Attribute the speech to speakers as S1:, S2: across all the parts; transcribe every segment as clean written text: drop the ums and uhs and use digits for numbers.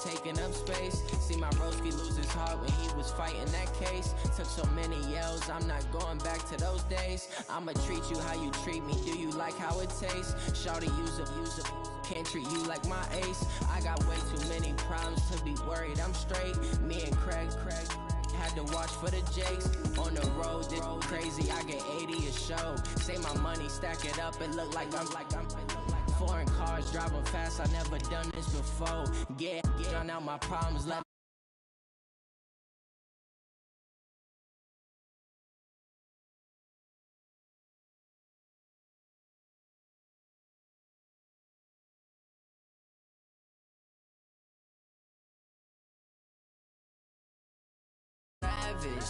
S1: taking up space. See my broski lose his heart when he was fighting that case. Took so many yells, I'm not going back to those days. I'ma treat you how you treat me, do you like how it tastes? Shawty use up, can't treat you like my ace. I got way too many problems to be worried, I'm straight. Me and Craig had to watch for the Jakes. On the road, this crazy, I get 80 a show. Say my money, stack it up, it look like I'm foreign cars, driving fast, I never done this before. Get on out my problems, let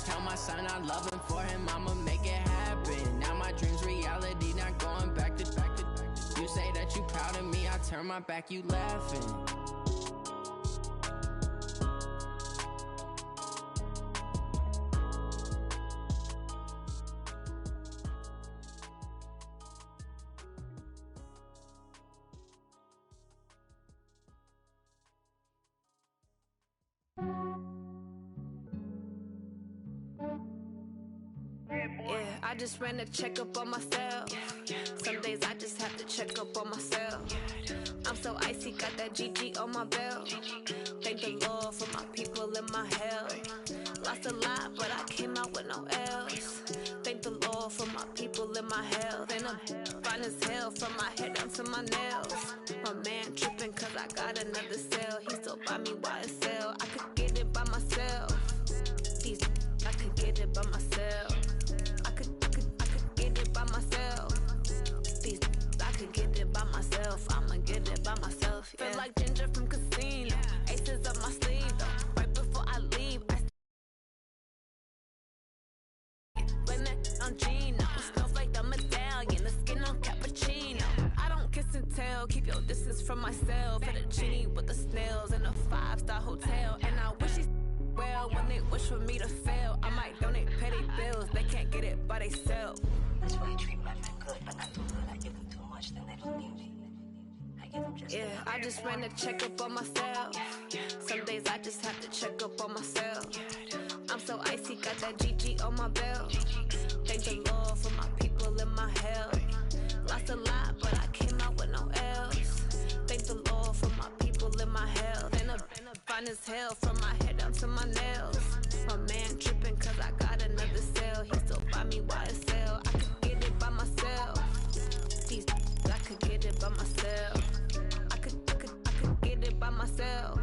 S1: tell my son I love him, for him I'ma make it happen. Now my dreams reality, not going back to. You say that you proud of me, I turn my back, you laughing.
S2: Yeah, I just ran a checkup on myself. Some days I just have to check up on myself. I'm so icy, got that GG on my belt. Thank the Lord for my people in my health. Lost a lot, but I came out with no L's. Thank the Lord for my people in my health. And I'm fine as hell from my head down to my nails. My man tripping cause I got another cell. He still buy me YSL. I could get it by myself. I could get it by myself. I could get it by myself. I could get it by myself. I'ma get it by myself. Yeah. Feel like Ginger from Casino. Aces up my sleeve though. Right before I leave, blame that on Gino. Snowflake the medallion, the skin on cappuccino. I don't kiss and tell. Keep your distance from myself. For the genie with the snails in a 5-star hotel. And I wish he's well when they wish for me to fail. I might donate petty bills. They can't get it by themselves.
S3: That's why I treat my friend good, but not too good. I give them too much, then they don't need me. I give them just
S2: yeah, I just ran a checkup on myself. Some days I just have to check up on myself. I'm so icy, got that GG on my belt. Thank the Lord for my people in my health. Lost a lot, but I came out with no L's. Thank the Lord for my people in my health. And I'm fine as hell from my head down to my nails. My man tripping cause I got another cell. He still buy me YSL. I could get it by myself. I could get it by myself. I could get it by myself.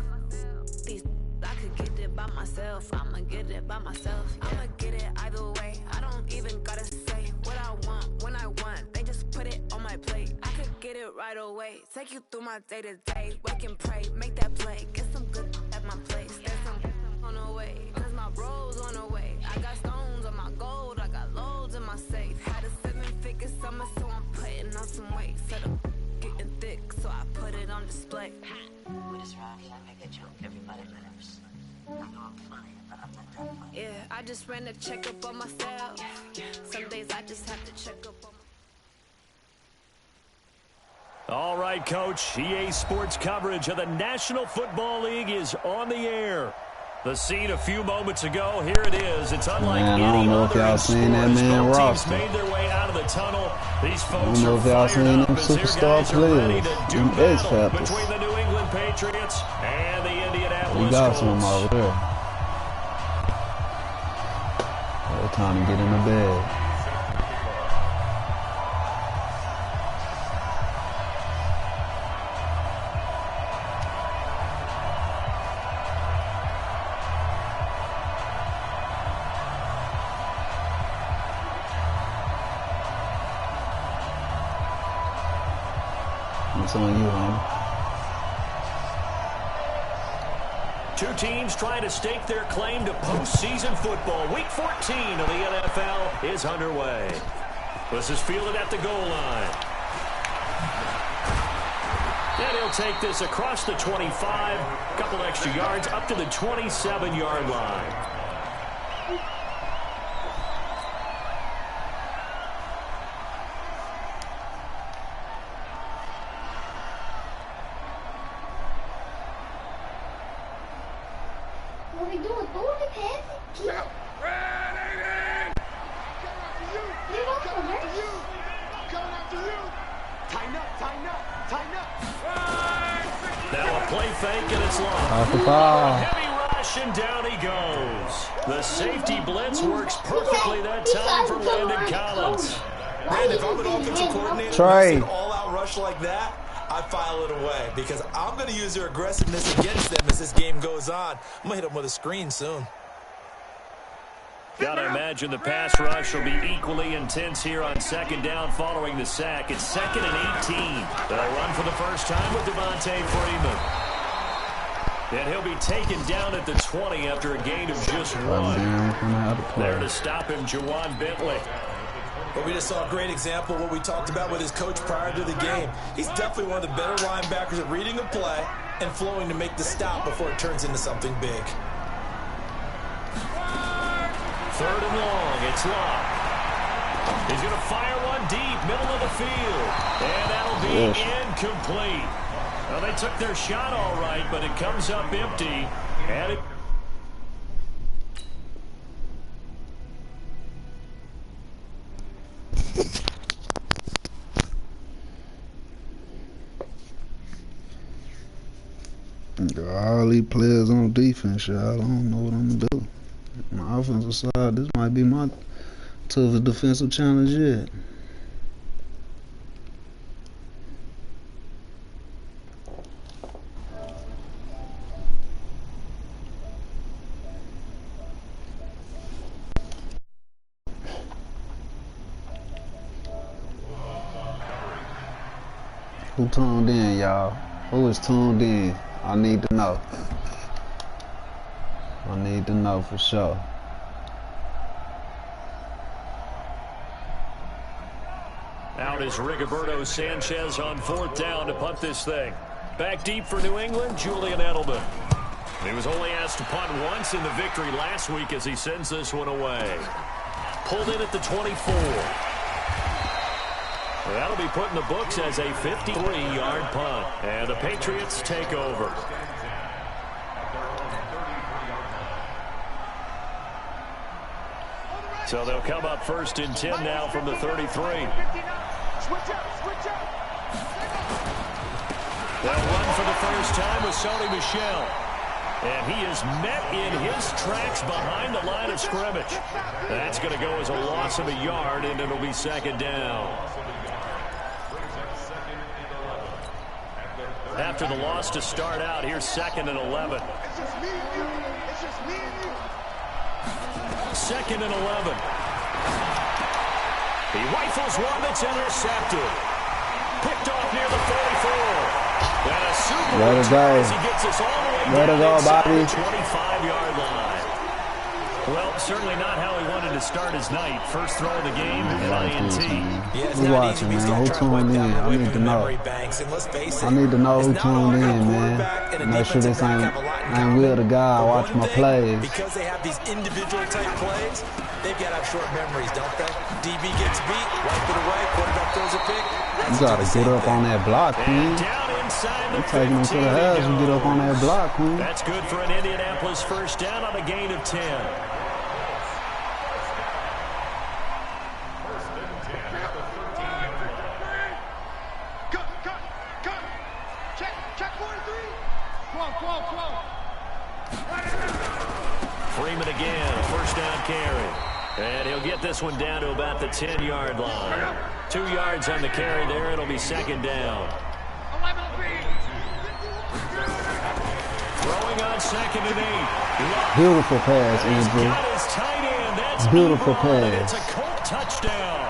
S2: I could get it by myself. I'ma get it by myself. Yeah. I'ma get it either way. I don't even gotta say what I want when I want. They just put it on my plate. I could get it right away. Take you through my day to day. Wake and pray, make that play. Get some good at my place. There's some on the way, cause my bro's on the way. I got stones on my gold. I got loads in my safe. Had a 7-figure summer, so I'm putting on some weight. Set up getting thick, so I put it on display.
S3: with this ride, I make a joke. Everybody laughs. I know I'm funny, but I'm not that funny.
S2: Yeah, I just ran a checkup on myself. Some days I just have to check up on myself.
S4: All right, Coach. EA Sports coverage of the National Football League is on the air. The scene a few moments ago, here it is. It's unlike
S5: man, I don't know if y'all seen that man roster.
S4: Made their way out of the tunnel. These
S5: I
S4: folks
S5: don't know if y'all seen them superstar players, them X Factors.
S4: Between the New England Patriots and the Indianapolis
S5: We got
S4: Colts.
S5: some over there. All time to get in the bed. It's on you, homie.
S4: Two teams trying to stake their claim to postseason football. Week 14 of the NFL is underway. This is fielded at the goal line. And he'll take this across the 25, a couple extra yards, up to the 27-yard line.
S6: are we doing? Throw the pass? Keep up.
S4: Now a play fake and it's long.
S5: Off the ball.
S4: Heavy rush and down he goes. The safety blitz works perfectly that time for Landon Collins.
S7: Man, if I'm an offensive coordinator,
S5: Trey.
S7: an all-out rush like that, I file it away because I'm going to use their aggressiveness against them as this game goes on. I'm going to hit them with a screen soon.
S4: Gotta imagine the pass rush will be equally intense here on second down following the sack. It's 2nd and 18. They'll run for the first time with Devontae Freeman. And he'll be taken down at the 20 after a gain of just 1. There to stop him, Juwan Bentley.
S7: But we just saw a great example of what we talked about with his coach prior to the game. He's definitely one of the better linebackers at reading a play and flowing to make the stop before it turns into something big.
S4: 3rd and long. It's Locke. He's going to fire one deep, middle of the field. And that'll be incomplete. Well, they took their shot all right, but it comes up empty. And it...
S5: All these players on defense, y'all. I don't know what I'm going to do. My offensive side, this might be my toughest defensive challenge yet. Who tuned in, y'all? Who is tuned in? I need to know. I need to know for sure.
S4: Out is Rigoberto Sanchez on 4th down to punt this thing. Back deep for New England, Julian Edelman. He was only asked to punt once in the victory last week as he sends this one away. Pulled in at the 24. That'll be put in the books as a 53-yard punt. And the Patriots take over. So they'll come up 1st and 10 now from the 33. They'll run for the first time with Sony Michel. And he is met in his tracks behind the line of scrimmage. That's going to go as a loss of a yard, and it'll be 2nd down. After the loss to start out, here's 2nd and 11. 2nd and 11. He rifles one that's intercepted. Picked off near the 44. And a super
S5: Let it go.
S4: as he gets us all the way
S5: Let it go, Bobby.
S4: 25-yard line. Well, certainly not how he wanted to start his night. First throw of the game, INT.
S5: Who watching, man? Who tuned in? I need to know. I need to know who tuned in, man. Make sure this ain't Will the guy watching my plays.
S7: Because they have these individual type plays, they've got to have short memories, don't they? DB gets beat, wipe it away, quarterback throws a pick.
S5: You gotta get up on that block, Queen. You taking them to the house and get up on that block, Queen.
S4: That's good for an Indianapolis first down on a gain of 10. Freeman again, a first down carry. And he'll get this one down to about the 10-yard line. 2 yards on the carry there. It'll be 2nd down. Throwing on 2nd and 8.
S5: Beautiful pass,
S4: He's got his tight end. That's
S5: beautiful
S4: Ebron.
S5: pass.
S4: It's a Colt touchdown.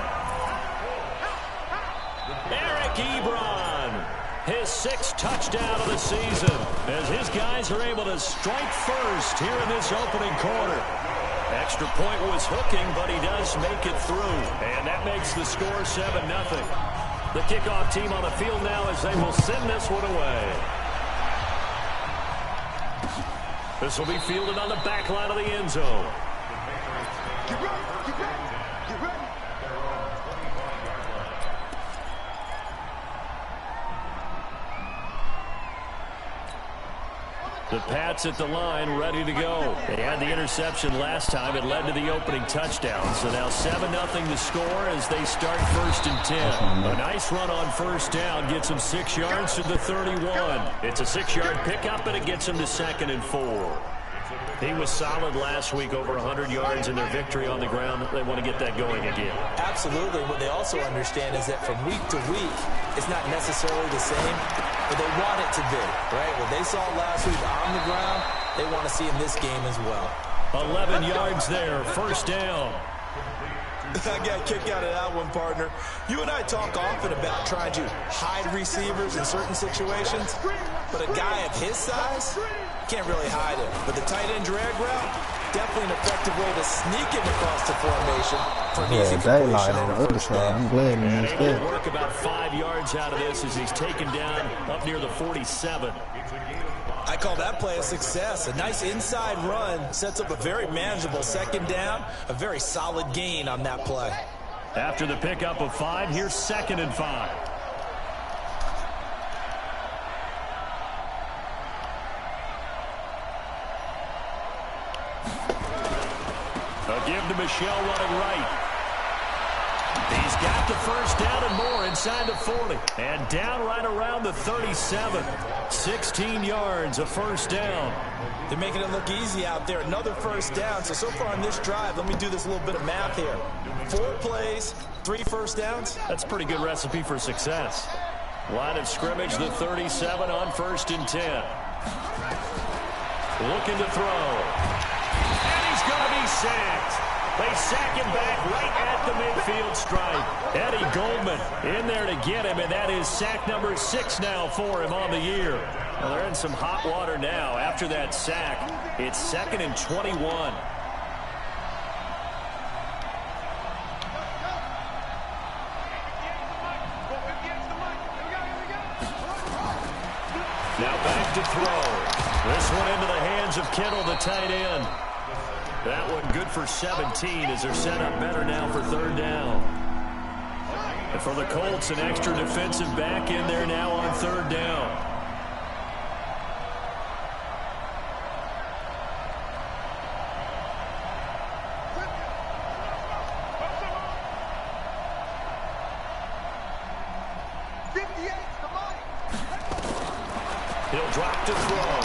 S4: Eric Ebron, his 6th touchdown of the season, as his guys are able to strike first here in this opening quarter. Extra point was hooking, but he does make it through. And that makes the score 7-0. The kickoff team on the field now as they will send this one away. This will be fielded on the back line of the end zone.
S8: Get ready, get ready, get ready.
S4: The Pats at the line, ready to go. They had the interception last time. It led to the opening touchdown. So now 7-0 to score as they start 1st and 10. A nice run on first down gets them 6 yards to the 31. It's a 6-yard pickup, and it gets them to 2nd and 4. He was solid last week, over 100 yards in their victory on the ground. They want to get that going again.
S7: Absolutely. What they also understand is that from week to week, it's not necessarily the same, but they want it to be, right? What they saw last week on the ground, they want to see in this game as well.
S4: 11 yards there, 1st down.
S7: I got a kick out of that one, partner. You and I talk often about trying to hide receivers in certain situations, but a guy of his size can't really hide it. But the tight end drag route, definitely an effective way to sneak him across the formation for an easy completion on the first down.
S5: I'm glad he missed
S4: able
S5: that.
S4: to work about 5 yards out of this as he's taken down up near the 47.
S7: I call that play a success. A nice inside run sets up a very manageable 2nd down, a very solid gain on that play.
S4: After the pickup of 5, here's 2nd and 5. A give to Michelle running right. He's got the 1st down and more inside the 40. And down right around the 37. 16 yards, a 1st down.
S7: They're making it look easy out there. Another 1st down. So far on this drive, let me do this little bit of math here. 4 plays, 3 1st downs.
S4: That's a pretty good recipe for success. Line of scrimmage, the 37 on 1st and 10. Looking to throw. And he's going to be sacked. They sack him back right at the midfield stripe. Eddie Goldman in there to get him, and that is sack number 6 now for him on the year. Well, they're in some hot water now. After that sack, it's 2nd and 21. Now back to throw. This one into the hands of Kittle, the tight end. That one good for 17 as they're set up better now for 3rd down. And for the Colts, an extra defensive back in there now on 3rd down. He'll drop to throw.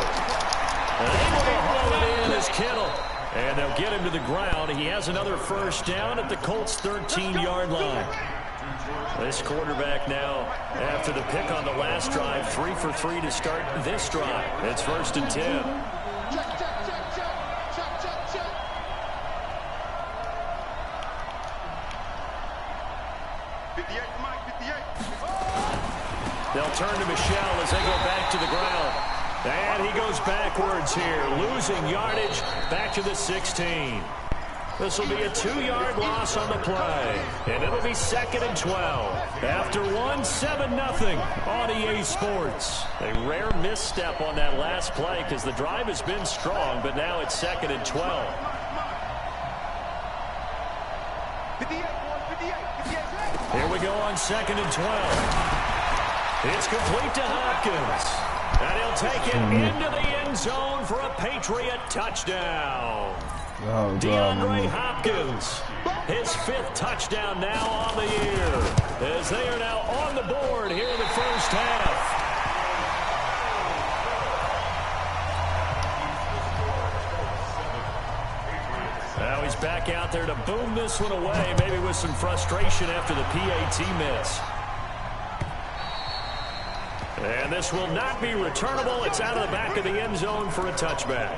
S4: And able to haul it in is Kittle. And they'll get him to the ground. He has another 1st down at the Colts' 13-yard line. This quarterback now, after the pick on the last drive, 3 for 3 to start this drive. It's 1st and 10. They'll turn to Michelle as they go back to the ground. And he goes backwards here, losing yardage back to the 16. This will be a 2-yard loss on the play, and it'll be 2nd and 12. After 7-0 on EA Sports. A rare misstep on that last play because the drive has been strong, but now it's 2nd and 12. Here we go on 2nd and 12. It's complete to Hopkins. And he'll take it into the end zone for a Patriot touchdown. DeAndre Hopkins, his 5th touchdown now on the year, as they are now on the board here in the 1st half. Now he's back out there to boom this one away, maybe with some frustration after the PAT miss. And this will not be returnable. It's out of the back of the end zone for a touchback.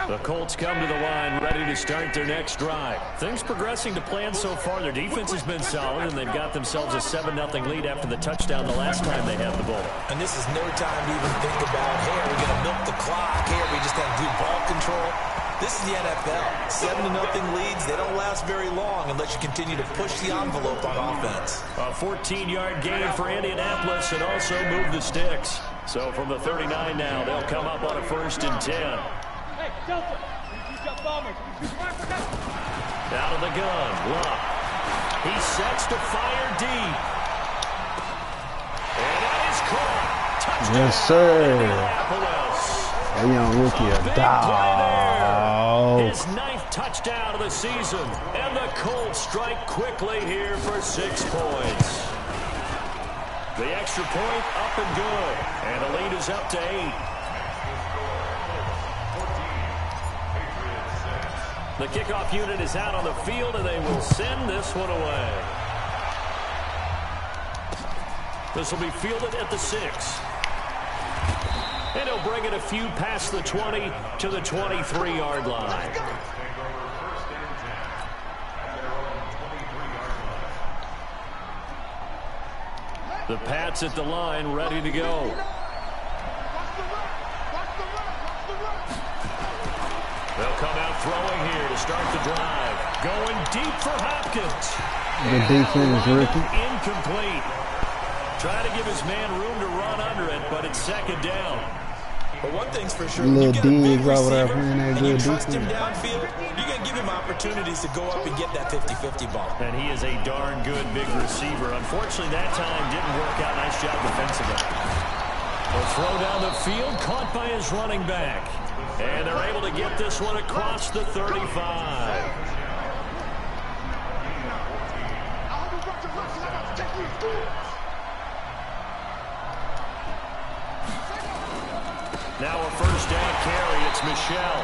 S4: The Colts come to the line ready to start their next drive. Things progressing to plan so far. Their defense has been solid, and they've got themselves a 7-0 lead after the touchdown the last time they had the ball.
S7: And this is no time to even think about, hey, are we going to milk the clock? Hey, are we just going to do ball control? This is the NFL. 7-0 leads, they don't last very long unless you continue to push the envelope on offense.
S4: A 14-yard gain for Indianapolis and also move the sticks. So from the 39 now, they'll come up on a 1st and 10.
S8: Hey, Delta, you got bombers.
S4: Out of the gun, Luck. He sets to fire deep. And that is caught. Touchdown.
S5: Yes, sir. That young rookie a dog.
S4: His 9th touchdown of the season. And the Colts strike quickly here for 6 points. The extra point up and good. And the lead is up to 8. The kickoff unit is out on the field, and they will send this one away. This will be fielded at the 6. And he'll bring it a few past the 20 to the 23-yard line. The Pats at the line, ready to go. They'll come out throwing here to start the drive. Going deep for Hopkins.
S5: The defense, rookie.
S4: Incomplete. Trying to give his man room to run under it, but it's 2nd down.
S7: But one thing's for sure,
S5: Little
S7: you got a big
S5: Diggs over there
S7: receiver,
S5: playing that
S7: and
S5: good
S7: you trust him
S5: defense.
S7: downfield, you're going to give him opportunities to go up and get that 50-50 ball.
S4: And he is a darn good big receiver. Unfortunately, that time didn't work out. Nice job defensively. A throw down the field, caught by his running back. And they're able to get this one across the 35. Now a first down carry. It's Michelle.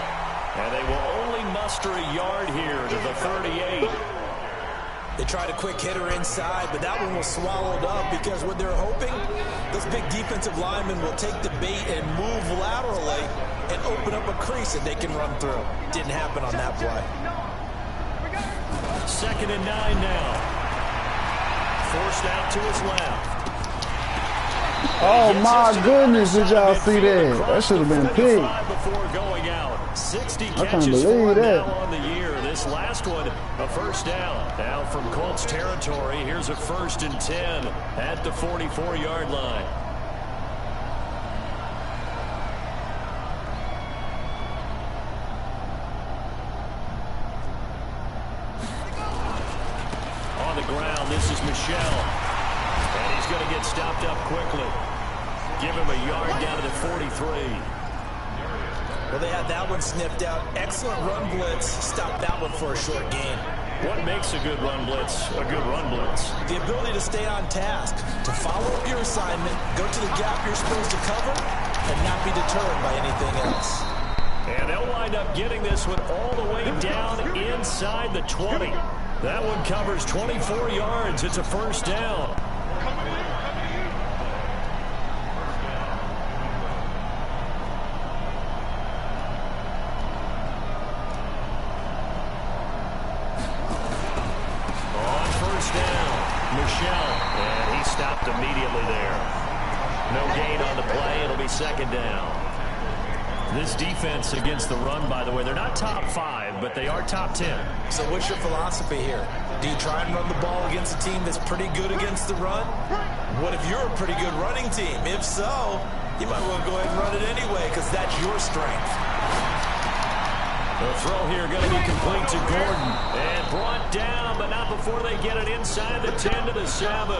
S4: And they will only muster a yard here to the 38.
S7: They tried a quick hitter inside, but that one was swallowed up because what they're hoping, those big defensive linemen will take the bait and move laterally and open up a crease that they can run through. Didn't happen on that play.
S4: 2nd and 9 now. Forced out to his left.
S5: Oh, my goodness. Did y'all see that? That should have been picked.
S4: Before going out. 60
S5: I can't
S4: catches for
S5: believe
S4: him
S5: that.
S4: now on the year. This last one, a first down. Now from Colts territory, here's a 1st and 10 at the 44-yard line. On the ground, this is Michelle. And he's going to get stopped up quickly. Give him a yard down to the 43.
S7: Well, they had that one sniffed out. Excellent run blitz. Stopped that one for a short gain.
S4: What makes a good run blitz a good run blitz?
S7: The ability to stay on task, to follow up your assignment, go to the gap you're supposed to cover, and not be deterred by anything else.
S4: And they'll wind up getting this one all the way down inside the 20. That one covers 24 yards. It's a first down. Michelle, and he stopped immediately there. No gain on the play. It'll be 2nd down. This defense against the run, by the way, they're not top 5, but they are top 10.
S7: So what's your philosophy here? Do you try and run the ball against a team that's pretty good against the run? What if you're a pretty good running team? If so, you might want to go ahead and run it anyway because that's your strength.
S4: The throw here going to be complete to Gordon. And brought down, but not before they get it inside the 10 to the 7.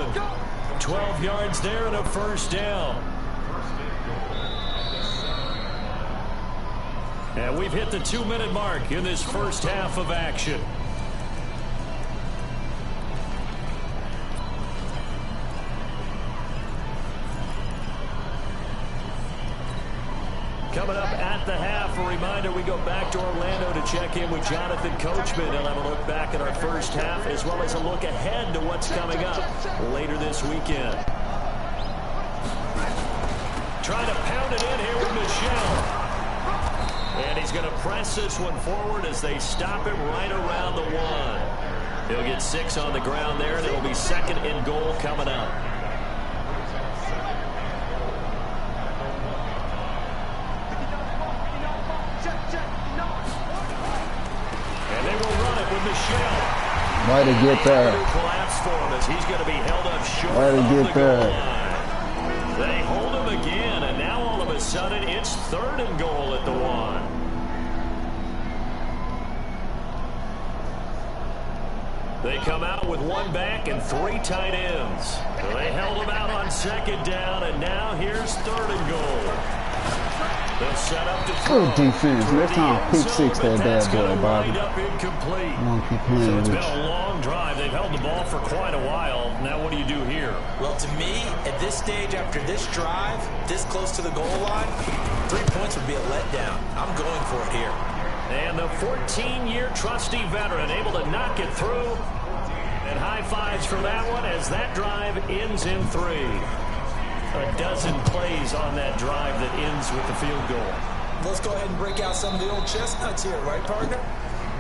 S4: 12 yards there and a first down. And we've hit the 2-minute mark in this first half of action. Coming up at the half, a reminder, we go back to Orlando to check in with Jonathan Coachman. He'll have a look back at our first half as well as a look ahead to what's coming up later this weekend. Trying to pound it in here with Michelle. And he's going to press this one forward as they stop him right around the 1. He'll get 6 on the ground there, and it'll be 2nd and goal coming up. And they will run it with Michelle.
S5: Way to get there.
S4: Collapse for him as he's going to be held up short.
S5: Way to get there.
S4: They hold him again, and now all of a sudden it's 3rd and goal at the 1. They come out with one back and 3 tight ends. So they held them out on 2nd down, and now here's 3rd and goal. They'll set up to throw.
S5: Good defense. Next time, pick 6 that bad boy, Bobby.
S4: Incomplete.
S5: I want to keep playing
S4: So it's
S5: with
S4: been a long drive. They've held the ball for quite a while. Now what do you do here?
S7: Well, to me, at this stage, after this drive, this close to the goal line, 3 points would be a letdown. I'm going for it here.
S4: And the 14-year trusty veteran able to knock it through. And high fives for that one as that drive ends in 3. A dozen plays on that drive that ends with the field goal.
S7: Let's go ahead and break out some of the old chestnuts here, right, partner?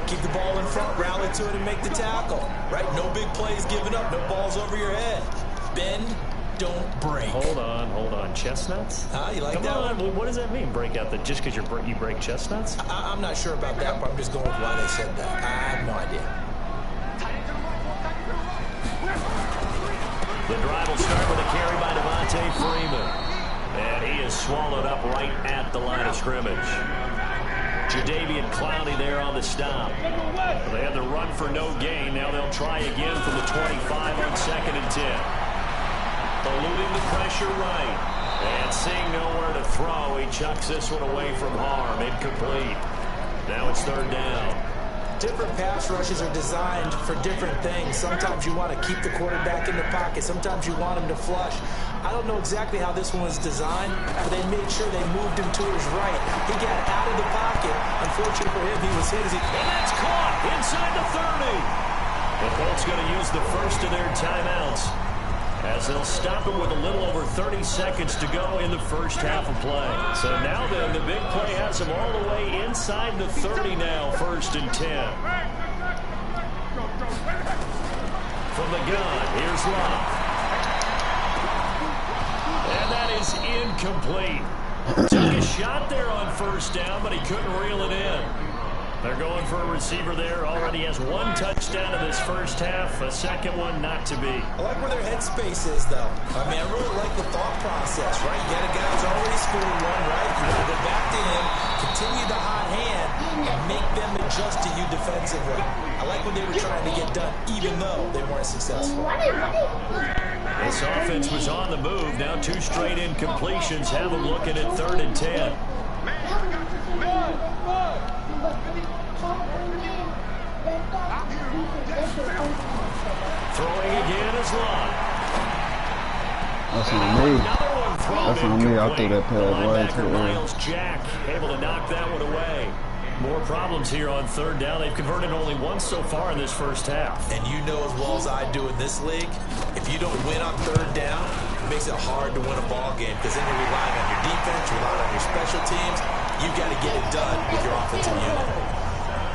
S7: Keep the ball in front, rally to it, and make the tackle, right? No big plays given up, no balls over your head. Bend, don't break.
S4: Hold on. Chestnuts?
S7: You like
S4: Come
S7: that
S4: on.
S7: one?
S4: What does that mean, break out? That just because you break chestnuts?
S7: I'm not sure about that, but I'm just going with why they said that. I have no idea.
S4: The drive will start with a carry by Devontae Freeman. And he is swallowed up right at the line of scrimmage. Jadeveon Clowney there on the stop. They had the run for no gain. Now they'll try again from the 25 on 2nd and 10. Eluding the pressure right. And seeing nowhere to throw, he chucks this one away from harm. Incomplete. Now it's 3rd down.
S7: Different pass rushes are designed for different things. Sometimes you want to keep the quarterback in the pocket. Sometimes you want him to flush. I don't know exactly how this one was designed, but they made sure they moved him to his right. He got out of the pocket. Unfortunately for him, he was hit as he...
S4: And that's caught inside the 30. The Colts going to use the first of their timeouts as they'll stop it with a little over 30 seconds to go in the first half of play. So now then, the big play has them all the way inside the 30 now, 1st and 10. From the gun, here's Love. And that is incomplete. Took a shot there on 1st down, but he couldn't reel it in. They're going for a receiver there. Already has 1 touchdown in this first half. A second one not to be.
S7: I like where their headspace is, though. I mean, I really like the thought process, right? You got a guy who's already scored one, right? You got to go back to him, continue the hot hand, and make them adjust to you defensively. I like what they were trying to get done, even though they weren't successful.
S4: This offense was on the move. Now 2 straight incompletions have them looking at 3rd and 10. Throwing again is Love.
S5: That's on me. That's on me. I threw that pass way too early.
S4: Miles Jack able to knock that one away. More problems here on 3rd down. They've converted only once so far in this first half.
S7: And you know as well as I do in this league, if you don't win on 3rd down, it makes it hard to win a ball game because then you're relying on your defense, you're relying on your special teams. You've got to get it done with your offensive unit.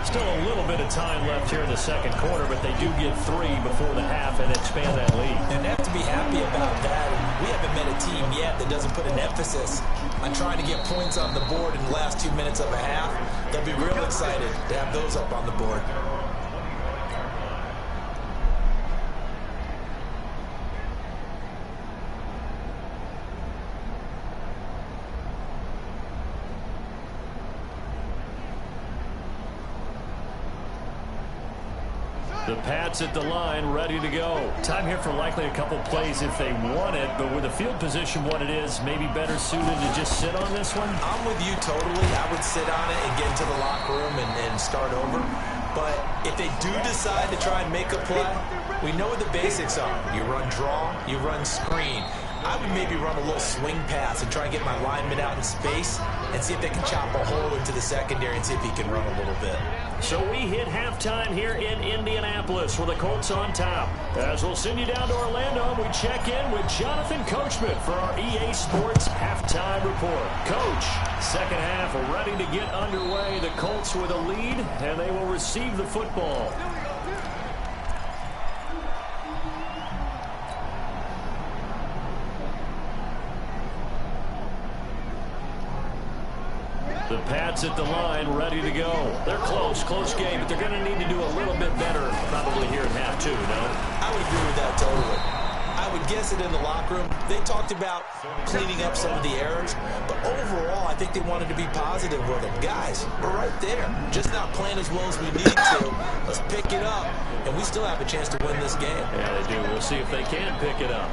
S4: Still a little bit of time left here in the 2nd quarter, but they do get 3 before the half and expand that lead.
S7: And they have to be happy about that. And we haven't met a team yet that doesn't put an emphasis on trying to get points on the board in the last 2 minutes of a half. They'll be real excited to have those up on the board.
S4: The Pats at the line, ready to go. Time here for likely a couple plays if they want it, but with the field position what it is, maybe better suited to just sit on this one?
S7: I'm with you totally. I would sit on it and get into the locker room and start over. But if they do decide to try and make a play, we know what the basics are. You run draw, you run screen. I would maybe run a little swing pass and try and get my lineman out in space and see if they can chop a hole into the secondary and see if he can run a little bit.
S4: So we hit halftime here in Indianapolis with the Colts on top. As we'll send you down to Orlando, we check in with Jonathan Coachman for our EA Sports Halftime Report. Coach, second half ready to get underway. The Colts with a lead, and they will receive the football. The Pats at the line, ready to go. They're close game, but they're going to need to do a little bit better probably here in half 2, no?
S7: I would agree with that totally. I would guess it in the locker room. They talked about cleaning up some of the errors, but overall, I think they wanted to be positive with them. Guys, we're right there. Just not playing as well as we need to. Let's pick it up, and we still have a chance to win this game.
S4: Yeah, they do. We'll see if they can pick it up.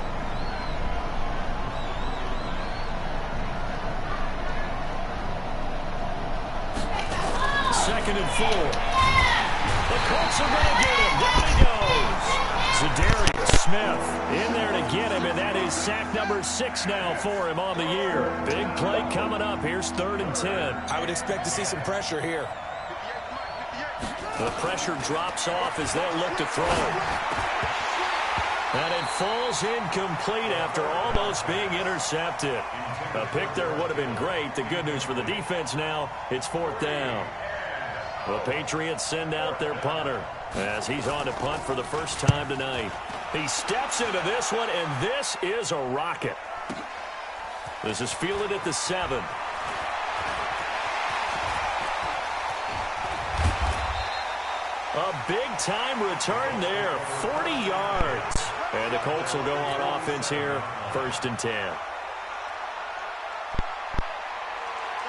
S4: Second and 4. The Colts are going to get him. Down he goes. Zadarius Smith in there to get him, and that is sack number 6 now for him on the year. Big play coming up. Here's 3rd and 10.
S7: I would expect to see some pressure here.
S4: The pressure drops off as they look to throw. And it falls incomplete after almost being intercepted. A pick there would have been great. The good news for the defense now, it's 4th down. The Patriots send out their punter as he's on to punt for the first time tonight. He steps into this one, and this is a rocket. This is fielded at the 7. A big-time return there, 40 yards. And the Colts will go on offense here, 1st and 10.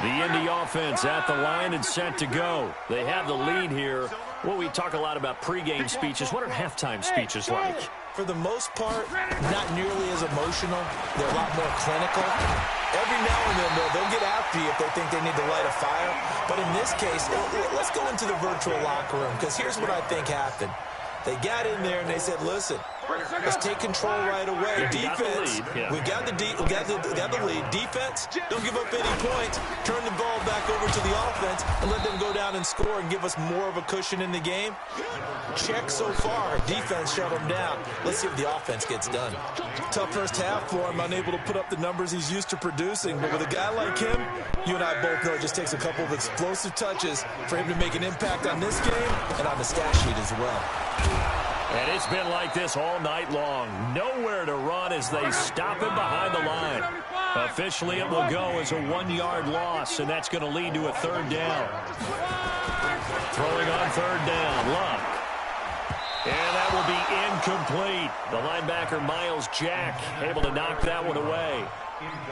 S4: The Indy offense at the line and set to go. They have the lead here. Well, we talk a lot about pregame speeches. What are halftime speeches like?
S7: For the most part, not nearly as emotional. They're a lot more clinical. Every now and then, they'll get after you if they think they need to light a fire. But in this case, let's go into the virtual locker room, because here's what I think happened. They got in there and they said, listen, let's take control right away. Defense, we got the lead. Defense, don't give up any points. Turn the ball back over to the offense and let them go down and score and give us more of a cushion in the game. Check so far. Defense shut them down. Let's see if the offense gets done. Tough first half for him, unable to put up the numbers he's used to producing. But with a guy like him, you and I both know it just takes a couple of explosive touches for him to make an impact on this game and on the stat sheet as well.
S4: And it's been like this all night long. Nowhere to run as they stop him behind the line. Officially, it will go as a 1-yard loss, and that's going to lead to a 3rd down. Throwing on 3rd down, Luck. And that will be incomplete. The linebacker, Miles Jack, able to knock that one away.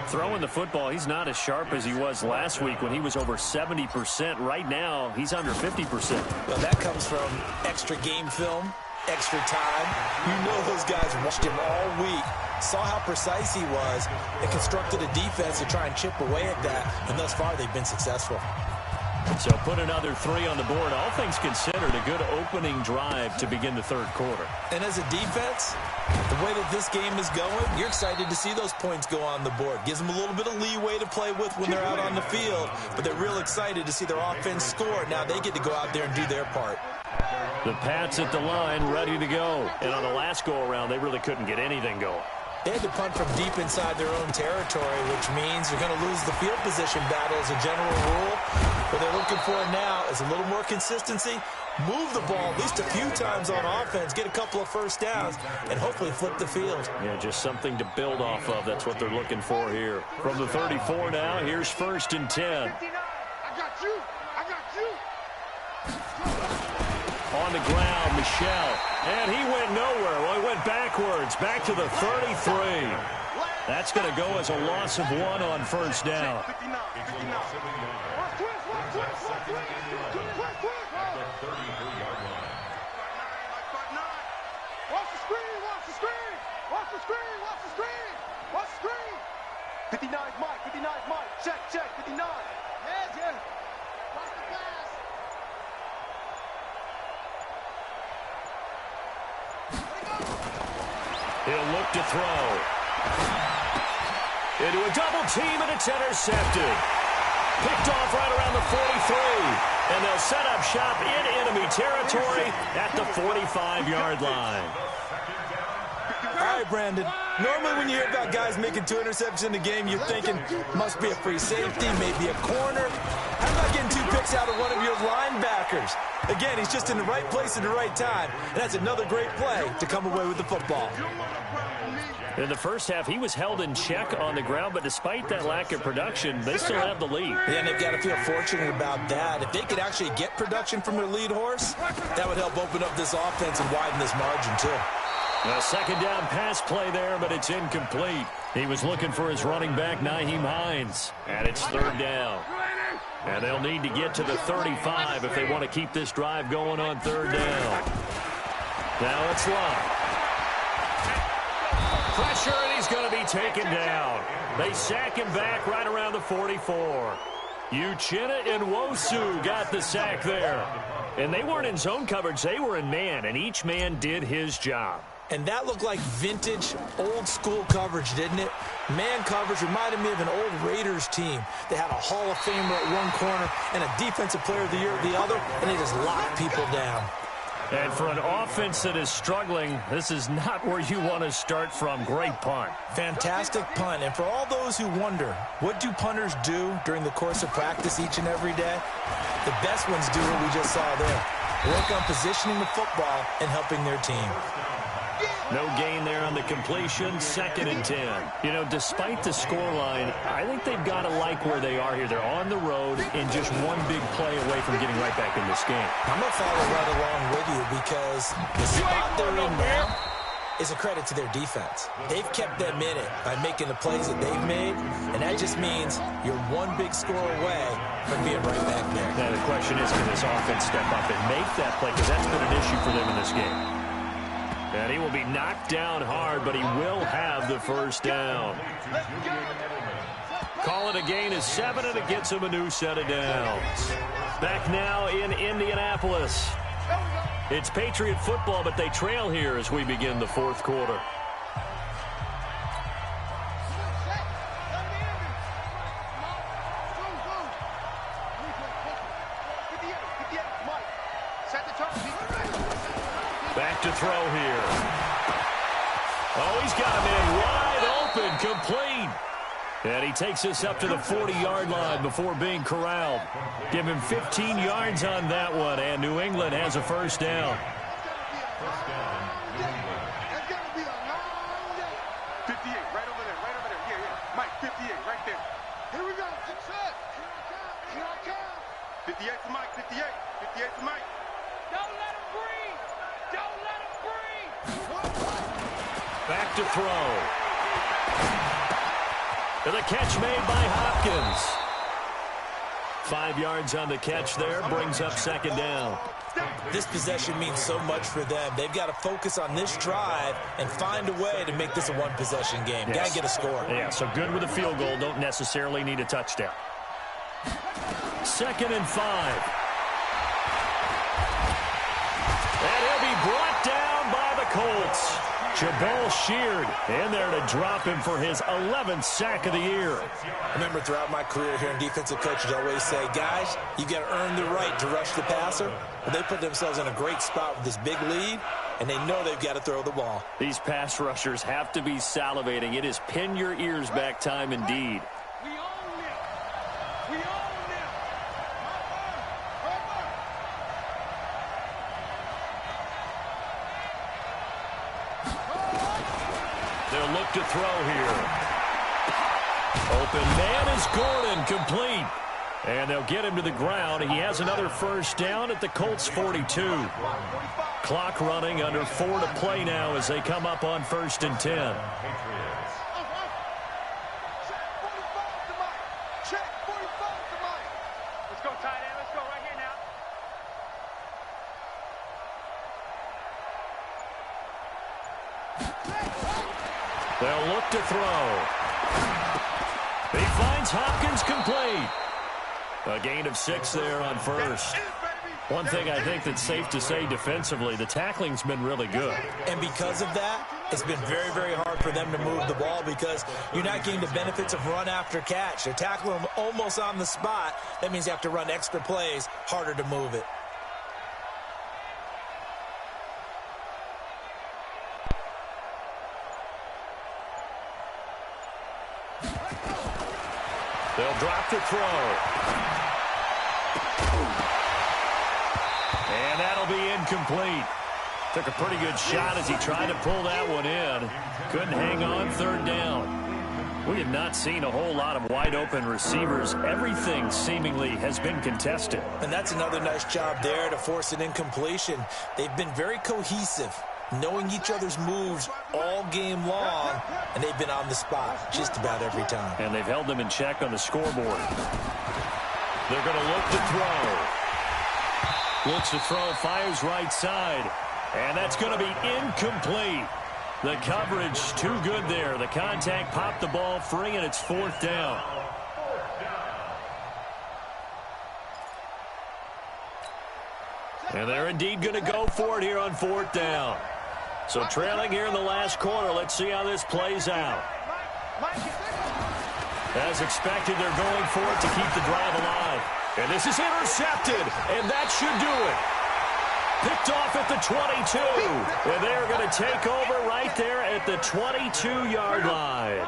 S4: Throwing the football, he's not as sharp as he was last week when he was over 70%. Right now, he's under 50%.
S7: Well, that comes from extra game film, extra time. You know those guys watched him all week, saw how precise he was, and constructed a defense to try and chip away at that. And thus far, they've been successful.
S4: So put another 3 on the board. All things considered, a good opening drive to begin the 3rd quarter.
S7: And as a defense, the way that this game is going, you're excited to see those points go on the board. Gives them a little bit of leeway to play with when they're out on the field, but they're real excited to see their offense score. Now they get to go out there and do their part.
S4: The Pats at the line, ready to go. And on the last go-around, they really couldn't get anything going.
S7: They had to punt from deep inside their own territory, which means you're going to lose the field position battle as a general rule. What they're looking for now is a little more consistency, move the ball at least a few times on offense, get a couple of first downs, and hopefully flip the field.
S4: Yeah, just something to build off of. That's what they're looking for here. From the 34 now, here's 1st and 10.
S8: I got you.
S4: On the ground, Michelle. And he went nowhere. Well, he went backwards, back to the 33. That's going to go as a loss of 1 on 1st down.
S8: Watch the screen. 59 Mike. Check, 59. Yeah. Watch the pass.
S4: He'll look to throw. Into a double team, and it's intercepted. Picked off right around the 43. And they'll set up shop in enemy territory at the 45-yard line.
S7: All right, Brandon. Normally when you hear about guys making 2 interceptions in the game, you're thinking must be a free safety, maybe a corner. How about getting 2 picks out of one of your linebackers? Again, he's just in the right place at the right time. And that's another great play to come away with the football.
S4: In the first half, he was held in check on the ground, but despite that lack of production, they still have the lead.
S7: Yeah, and they've got to feel fortunate about that. If they could actually get production from their lead horse, that would help open up this offense and widen this margin, too.
S4: A second down pass play there, but it's incomplete. He was looking for his running back, Nyheim Hines, and it's third down. And they'll need to get to the 35 if they want to keep this drive going on third down. Now it's Love. Pressure, and he's going to be taken down. They sack him back right around the 44. Uchenna and Nwosu got the sack there. And they weren't in zone coverage. They were in man, and each man did his job.
S7: And that looked like vintage, old-school coverage, didn't it? Man coverage reminded me of an old Raiders team. They had a Hall of Famer at one corner and a Defensive Player of the Year at the other, and they just locked people down.
S4: And for an offense that is struggling, this is not where you want to start from. Great punt.
S7: Fantastic punt. And for all those who wonder, what do punters do during the course of practice each and every day? The best ones do what we just saw there. Work on positioning the football and helping their team.
S4: No gain there on the completion, 2nd and 10. You know, despite the scoreline, I think they've got to like where they are here. They're on the road and just one big play away from getting right back in this game.
S7: I'm going to follow right along with you because the spot they're in now is a credit to their defense. They've kept them in it by making the plays that they've made, and that just means you're one big score away from being right back there.
S4: Now the question is, can this offense step up and make that play? Because that's been an issue for them in this game. And he will be knocked down hard, but he will have the first down. Call it a gain of 7, and it gets him a new set of downs. Back now in Indianapolis. It's Patriot football, but they trail here as we begin the fourth quarter. Back to throw here. Oh, he's got him in wide open, complete. And he takes us up to the 40-yard line before being corralled. Give him 15 yards on that one, and New England has a first down.
S8: 58, right over there, right over there. Yeah. Mike, 58, right there. Here we go. Success. Here I come. 58 for Mike, 58. 58 for Mike. Don't let him breathe. Don't let him breathe.
S4: Back to throw. And the catch made by Hopkins. 5 yards on the catch there, brings up second down.
S7: This possession means so much for them. They've got to focus on this drive and find a way to make this a one-possession game.
S4: Yes.
S7: Got to get a score.
S4: Yeah, so good with a field goal. Don't necessarily need a touchdown. 2nd and 5. And he'll be brought down by the Colts. Jabal Sheard in there to drop him for his 11th sack of the year.
S7: I remember throughout my career here in defensive coaches always say, guys, you got to earn the right to rush the passer. But they put themselves in a great spot with this big lead, and they know they've got to throw the ball.
S4: These pass rushers have to be salivating. It is pin your ears back time indeed.
S8: We own them. We own them.
S4: They'll look to throw here. Open man is Gordon, complete. And they'll get him to the ground. He has another first down at the Colts 42. Clock running, under 4 to play now as they come up on 1st and 10.
S8: Check 45 to Mike. Let's go, tight end. Let's go right here now.
S4: They'll look to throw. He finds Hopkins complete. A gain of 6 there on first. One thing I think that's safe to say defensively, the tackling's been really good.
S7: And because of that, it's been very, very hard for them to move the ball because you're not getting the benefits of run after catch. They're tackling them almost on the spot. That means you have to run extra plays, harder to move it.
S4: They'll drop to throw. And that'll be incomplete. Took a pretty good shot as he tried to pull that one in. Couldn't hang on, 3rd down. We have not seen a whole lot of wide open receivers. Everything seemingly has been contested.
S7: And that's another nice job there to force an incompletion. They've been very cohesive. knowing each other's moves all game long, and they've been on the spot just about every time.
S4: And they've held them in check on the scoreboard. They're going to look to throw. Looks to throw, fires right side. And that's going to be incomplete. The coverage too good there. The contact popped the ball free, and it's 4th down. And they're indeed going to go for it here on 4th down. So trailing here in the last quarter. Let's see how this plays out. As expected, they're going for it to keep the drive alive. And this is intercepted, and that should do it. Picked off at the 22. And they're going to take over right there at the 22-yard line.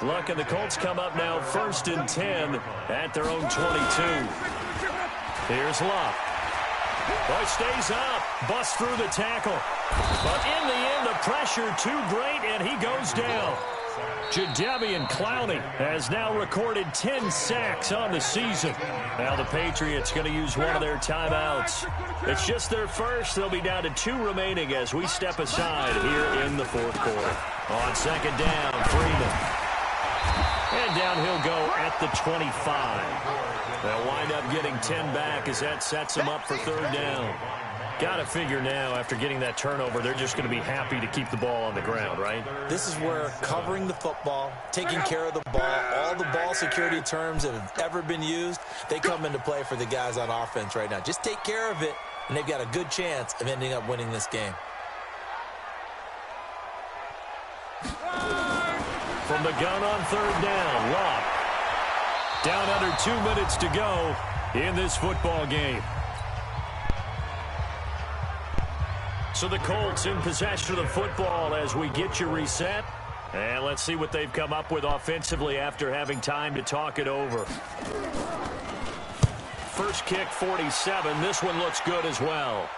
S4: Luck and the Colts come up now 1st and 10 at their own 22. Here's Luck. Boy, stays up. Busts through the tackle. But in the end, the pressure too great, and he goes down. Jadeveon Clowney has now recorded 10 sacks on the season. Now the Patriots going to use one of their timeouts. It's just their first. They'll be down to 2 remaining as we step aside here in the 4th quarter. On 2nd down, Freeman. And down he'll go at the 25. They'll wind up getting 10 back as that sets them up for 3rd down. Got to figure now, after getting that turnover, they're just going to be happy to keep the ball on the ground, right?
S7: This is where covering the football, taking care of the ball, all the ball security terms that have ever been used, they come into play for the guys on offense right now. Just take care of it, and they've got a good chance of ending up winning this game.
S4: From the gun on 3rd down, Luck. Down under 2 minutes to go in this football game. So the Colts in possession of the football as we get you reset. And let's see what they've come up with offensively after having time to talk it over. First kick, 47. This one looks good as well.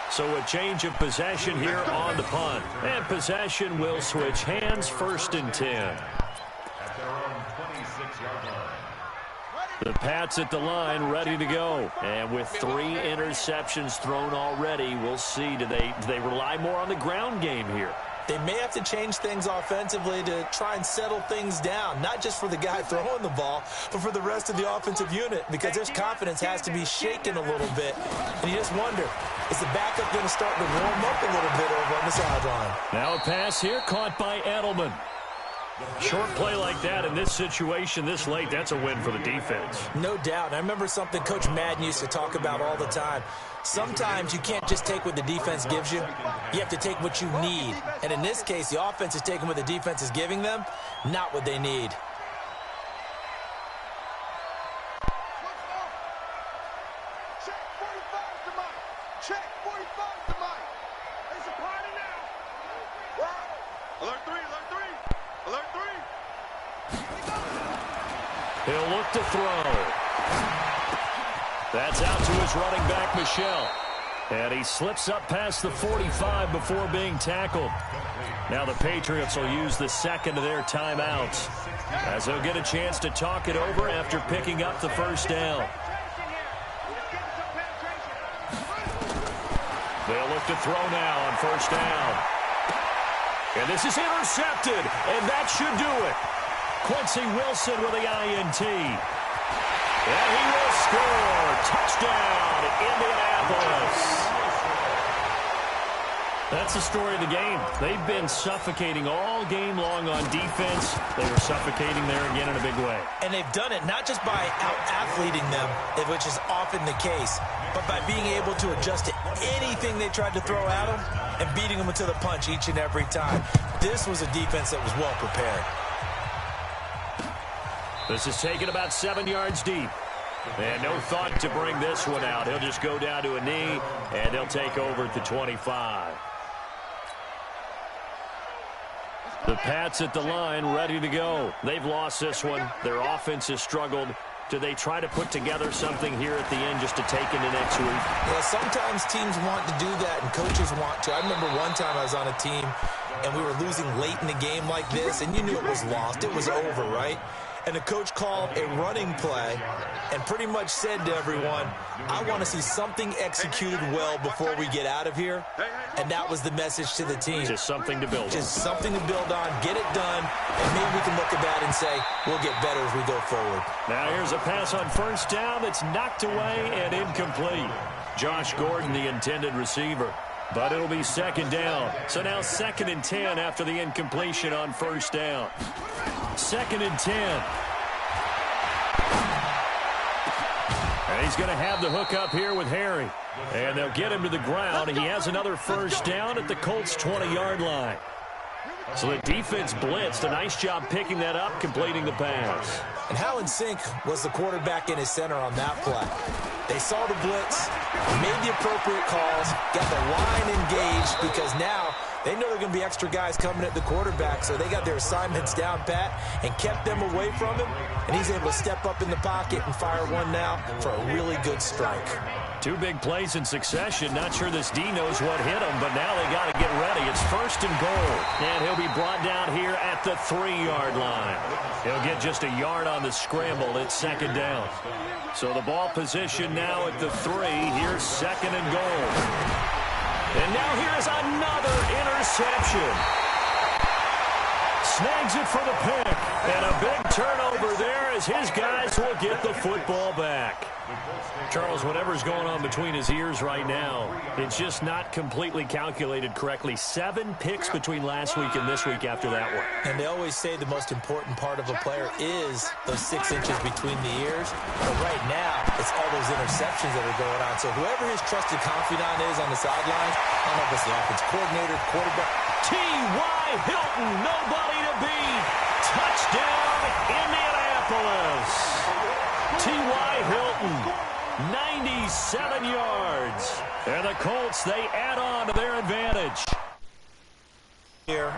S4: So a change of possession here on the punt. And possession will switch hands, 1st and 10. The Pats at the line, ready to go. And with 3 interceptions thrown already, we'll see. Do they rely more on the ground game here?
S7: They may have to change things offensively to try and settle things down, not just for the guy throwing the ball, but for the rest of the offensive unit, because their confidence has to be shaken a little bit. And you just wonder, is the backup going to start to warm up a little bit over on the sideline?
S4: Now a pass here caught by Edelman. Short play like that in this situation this late, that's a win for the defense.
S7: No doubt. And I remember something Coach Madden used to talk about all the time. Sometimes you can't just take what the defense gives you. You have to take what you need. And in this case, the offense is taking what the defense is giving them, not what they need.
S8: Check 45 to Mike. Check 45 to Mike. It's a party now. Alert 3, alert 3. Alert 3.
S4: He'll look to throw. That's out to his running back, Michel. And he slips up past the 45 before being tackled. Now the Patriots will use the 2nd of their timeouts as they'll get a chance to talk it over after picking up the 1st down. They'll look to throw now on 1st down. And this is intercepted, and that should do it. Quincy Wilson with the INT. And he will score. Touchdown, Indianapolis. That's the story of the game. They've been suffocating all game long on defense. They were suffocating there again in a big way.
S7: And they've done it not just by out-athleting them, which is often the case, but by being able to adjust to anything they tried to throw at them and beating them to the punch each and every time. This was a defense that was well prepared.
S4: This is taken about 7 yards deep. And no thought to bring this one out. He'll just go down to a knee, and they'll take over at the 25. The Pats at the line, ready to go. They've lost this one. Their offense has struggled. Do they try to put together something here at the end just to take into next week?
S7: Yeah, sometimes teams want to do that, and coaches want to. I remember one time I was on a team, and we were losing late in the game like this, and you knew it was lost. It was over, right? and the coach called a running play and pretty much said to everyone, I want to see something executed well before we get out of here. And that was the message to the team.
S4: Just something to build on.
S7: Just something to build on, get it done, and maybe we can look at that and say, we'll get better as we go forward.
S4: Now here's a pass on first down that's knocked away and incomplete. Josh Gordon, the intended receiver. But it'll be second down. So now 2nd and 10 after the incompletion on first down. 2nd and 10. And he's going to have the hook up here with Harry. And they'll get him to the ground. He has another first down at the Colts' 20-yard line. So the defense blitzed. A nice job picking that up, completing the pass.
S7: And how in sync was the quarterback in his center on that play? They saw the blitz, made the appropriate calls, got the line engaged because now they know there are going to be extra guys coming at the quarterback, so they got their assignments down pat and kept them away from him, and he's able to step up in the pocket and fire one now for a really good strike.
S4: 2 big plays in succession. Not sure this D knows what hit him, but now they got to get ready. It's 1st and goal, and he'll be brought down here at the 3-yard line. He'll get just a yard on the scramble. It's 2nd down. So the ball position now at the 3. Here's 2nd and goal. And now here's another interception. Snags it for the pick. And a big turnover there as his guys will get the football back. Charles, whatever's going on between his ears right now, it's just not completely calculated correctly. 7 picks between last week and this week after that one.
S7: And they always say the most important part of a player is those 6 inches between the ears. But right now, it's all those interceptions that are going on. So whoever his trusted confidant is on the sidelines, I don't know if it's the offense coordinator, quarterback.
S4: T.Y. Hilton, nobody to beat. Touchdown, Indianapolis. T.Y. Hilton, 97 yards. And the Colts, they add on to their advantage.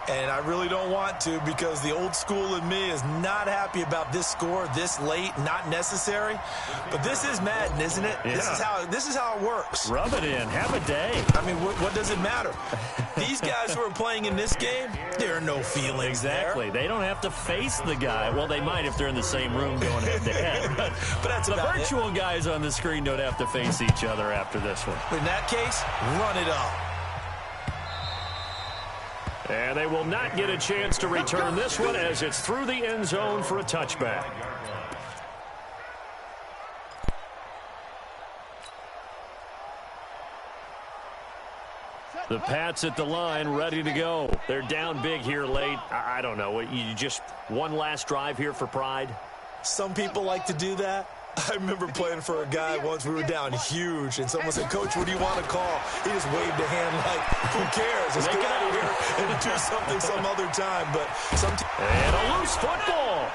S7: And I really don't want to because the old school in me is not happy about this score this late, not necessary. But this is Madden, isn't it?
S4: Yeah.
S7: This is how it works.
S4: Rub it in. Have a day.
S7: I mean, what does it matter? These guys who are playing in this game, there are no feelings
S4: Exactly.
S7: there.
S4: They don't have to face the guy. Well, they might if they're in the same room going head-to-head. But
S7: that's
S4: the
S7: about
S4: virtual guys on the screen don't have to face each other after this one.
S7: In that case, run it up.
S4: And they will not get a chance to return this one as it's through the end zone for a touchback. The Pats at the line, ready to go. They're down big here late. I don't know. You just one last drive here for pride?
S7: Some people like to do that. I remember playing for a guy once. We were down huge, and someone said, Coach, what do you want to call? He just waved a hand like, who cares? Let's get out of here and do something some other time. But
S4: and a loose football.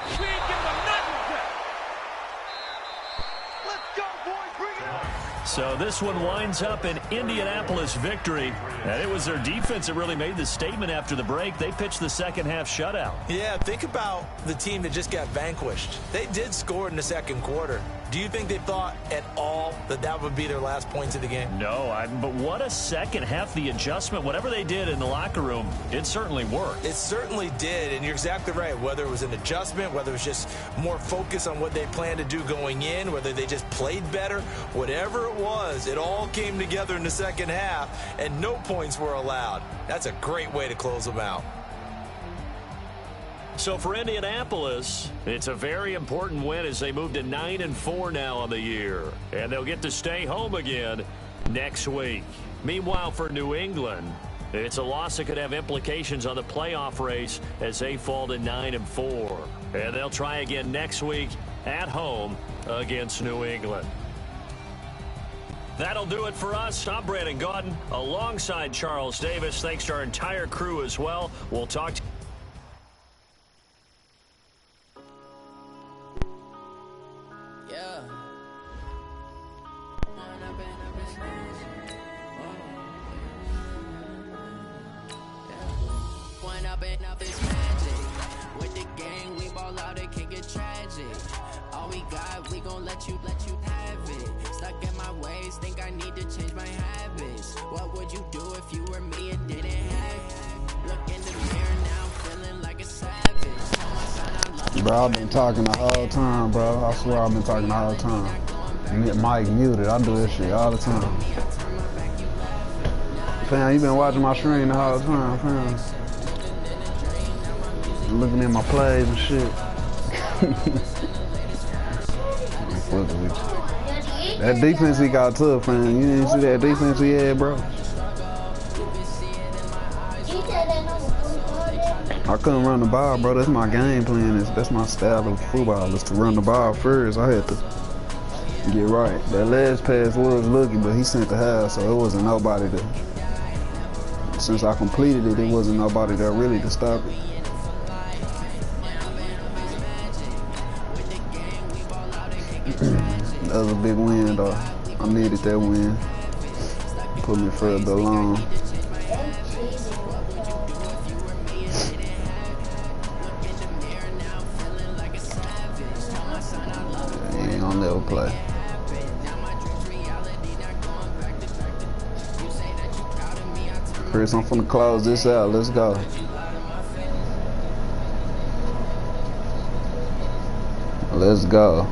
S8: Let's go, boys. Bring it on.
S4: So this one winds up an Indianapolis victory. And it was their defense that really made the statement after the break. They pitched the second half shutout.
S7: Yeah, think about the team that just got vanquished. They did score in the second quarter. Do you think they thought at all that that would be their last points of the game?
S4: No, but what a second half. The adjustment, whatever they did in the locker room, it certainly worked.
S7: It certainly did, and you're exactly right. Whether it was an adjustment, whether it was just more focus on what they planned to do going in, whether they just played better, whatever it was, it all came together in the second half, and no points were allowed. That's a great way to close them out.
S4: So for Indianapolis, it's a very important win as they move to 9-4 now on the year. And they'll get to stay home again next week. Meanwhile, for New England, it's a loss that could have implications on the playoff race as they fall to 9-4. And they'll try again next week at home against New England. That'll do it for us. I'm Brandon Gaudin alongside Charles Davis. Thanks to our entire crew as well. We'll talk to you.
S1: Let you have it. Stuck in my ways, think I need to change my habits. What would you do if you were me and didn't have it? Look in the mirror now, I'm feeling like a savage. Tell my son I love him.
S5: Bro, I've been talking the whole time, bro. I swear I've been talking the whole time. Mike muted. I do this shit all the time. Fam, you been watching my stream the whole time, fam. Looking at my plays and shit. That defense he got tough, fam. You didn't see that defense he had, bro? I couldn't run the ball, bro. That's my game plan. That's my style of football, is to run the ball first. I had to get right. That last pass was lucky, but he sent the half, so it wasn't nobody to. Since I completed it, it wasn't nobody there really to stop it. That was a big win, though. I needed that win. Put me further along. He ain't gonna never play. Chris, I'm finna close this out. Let's go. Let's go.